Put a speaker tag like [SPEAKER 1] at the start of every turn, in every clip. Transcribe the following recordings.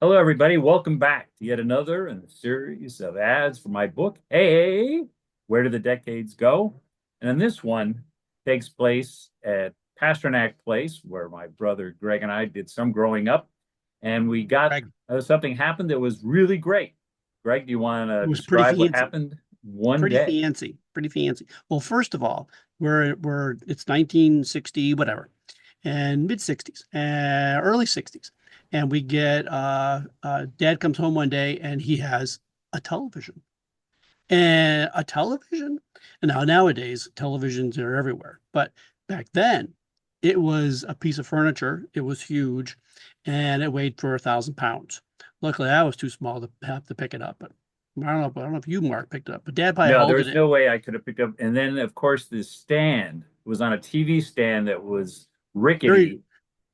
[SPEAKER 1] Hello, everybody. Welcome back to yet another in the series of ads for my book, Hey, Where Do the Decades Go? And this one takes place at Pasternak Place, where my brother Greg and I did some growing up. And we got
[SPEAKER 2] Greg,
[SPEAKER 1] something happened that was really great. Greg, do you want to
[SPEAKER 2] it was pretty
[SPEAKER 1] describe what
[SPEAKER 2] fancy,
[SPEAKER 1] happened one
[SPEAKER 2] pretty
[SPEAKER 1] day?
[SPEAKER 2] fancy, pretty fancy. Well, first of all, we're it's 1960 whatever, and mid 60s, early 60s, and we get Dad comes home one day and he has a television and a television. And now nowadays televisions are everywhere, but back then it was a piece of furniture. It was huge, and it weighed for 1,000 pounds. Luckily, I was too small to have to pick it up, but I don't know if you, Mark, picked it up, but Dad probably
[SPEAKER 1] No,
[SPEAKER 2] hauled it
[SPEAKER 1] there's
[SPEAKER 2] in.
[SPEAKER 1] no way I could have picked up. And then, of course, this stand was on a TV stand that was
[SPEAKER 2] Very,
[SPEAKER 1] rickety.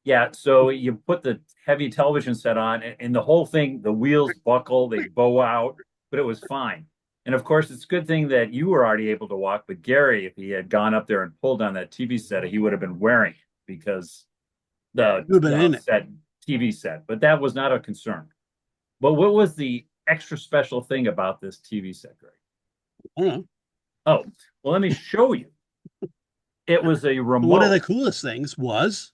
[SPEAKER 1] Yeah, so you put the heavy television set on, and the whole thing, the wheels buckle, they bow out, but it was fine. And of course, it's a good thing that you were already able to walk, but Gary, if he had gone up there and pulled on that TV set, he would have been wearing it because the
[SPEAKER 2] you have been in it.
[SPEAKER 1] set TV set. But that was not a concern. But what was the extra special thing about this TV set, Greg?
[SPEAKER 2] I don't know.
[SPEAKER 1] Oh, well, let me show you. It was a
[SPEAKER 2] One of the
[SPEAKER 1] remote,
[SPEAKER 2] coolest things was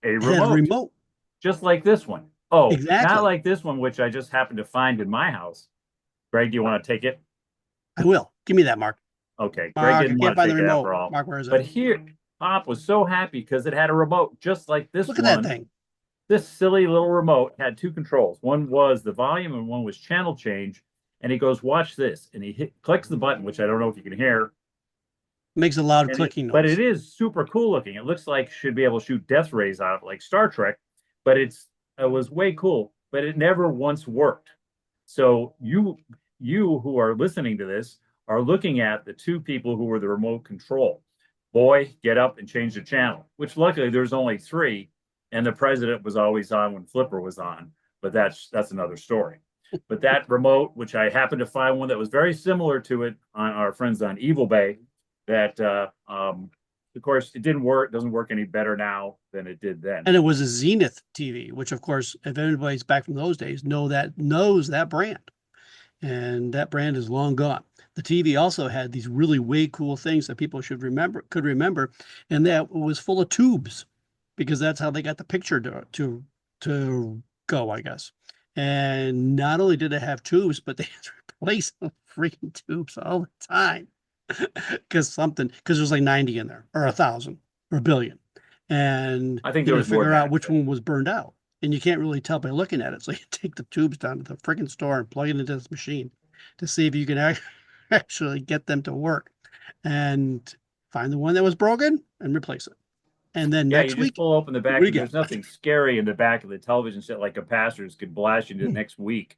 [SPEAKER 1] a
[SPEAKER 2] it had a
[SPEAKER 1] remote.
[SPEAKER 2] remote.
[SPEAKER 1] Just like this one. Oh, not
[SPEAKER 2] Exactly.
[SPEAKER 1] like this one, which I just happened to find in my house. Greg, do you want to take it?
[SPEAKER 2] I will. Give me that, Mark.
[SPEAKER 1] Okay, Greg
[SPEAKER 2] Mark, I
[SPEAKER 1] didn't
[SPEAKER 2] can't
[SPEAKER 1] want to
[SPEAKER 2] find the
[SPEAKER 1] take it
[SPEAKER 2] remote.
[SPEAKER 1] after all.
[SPEAKER 2] Mark, where is it?
[SPEAKER 1] But here, Pop was so happy because it had a remote, just like this
[SPEAKER 2] Look at that
[SPEAKER 1] one.
[SPEAKER 2] thing.
[SPEAKER 1] This silly little remote had two controls. One was the volume and one was channel change. And he goes, watch this. And clicks the button, which I don't know if you can hear.
[SPEAKER 2] Makes a loud clicking
[SPEAKER 1] But it
[SPEAKER 2] noise.
[SPEAKER 1] is super cool looking. It looks like should be able to shoot death rays out of it, like Star Trek, but it was way cool, but it never once worked. So you who are listening to this are looking at the two people who were the remote control. Boy, get up and change the channel, which luckily there's only three, and the president was always on when Flipper was on, but that's another story. But that remote, which I happened to find one that was very similar to it on our friends on Evil Bay, that of course it didn't work, doesn't work any better now than it did then.
[SPEAKER 2] And it was a Zenith TV, which of course, if anybody's back from those days, knows that brand. And that brand is long gone. The TV also had these really way cool things that people could remember, and that was full of tubes because that's how they got the picture to go, I guess. And not only did it have tubes, but they had to replace the freaking tubes all the time because there's like 90 in there or 1,000 or a billion, and
[SPEAKER 1] I think
[SPEAKER 2] you
[SPEAKER 1] there
[SPEAKER 2] had to
[SPEAKER 1] was more
[SPEAKER 2] figure
[SPEAKER 1] than
[SPEAKER 2] out
[SPEAKER 1] that,
[SPEAKER 2] which
[SPEAKER 1] but
[SPEAKER 2] one was burned out, and you can't really tell by looking at it. So you take the tubes down to the freaking store and plug it into this machine to see if you can actually get them to work, and find the one that was broken and replace it. And then
[SPEAKER 1] yeah, you
[SPEAKER 2] next
[SPEAKER 1] just
[SPEAKER 2] week,
[SPEAKER 1] pull open the
[SPEAKER 2] do
[SPEAKER 1] back
[SPEAKER 2] it
[SPEAKER 1] and
[SPEAKER 2] again.
[SPEAKER 1] there's nothing scary in the back of the television set like capacitors could blast you to the next week.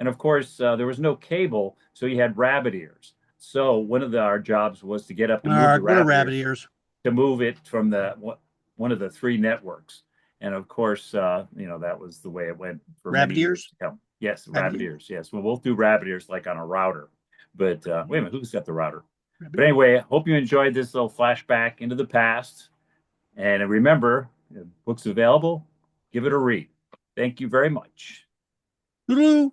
[SPEAKER 1] And of course, there was no cable, so you had rabbit ears. So one of our jobs was to get up and move the
[SPEAKER 2] What are
[SPEAKER 1] rabbit
[SPEAKER 2] rabbit
[SPEAKER 1] ears
[SPEAKER 2] ears?
[SPEAKER 1] to move it from the one of the three networks. And of course, that was the way it went for many
[SPEAKER 2] Rabbit
[SPEAKER 1] years
[SPEAKER 2] ears?
[SPEAKER 1] to come. Yes,
[SPEAKER 2] Rabbit
[SPEAKER 1] rabbit
[SPEAKER 2] ears?
[SPEAKER 1] ears. Yes, we'll both do rabbit ears like on a router. But wait a minute, who's got the router?
[SPEAKER 2] Rabbit
[SPEAKER 1] But
[SPEAKER 2] ears?
[SPEAKER 1] anyway, I hope you enjoyed this little flashback into the past. And remember, books available, give it a read. Thank you very much.
[SPEAKER 2] Toodaloo.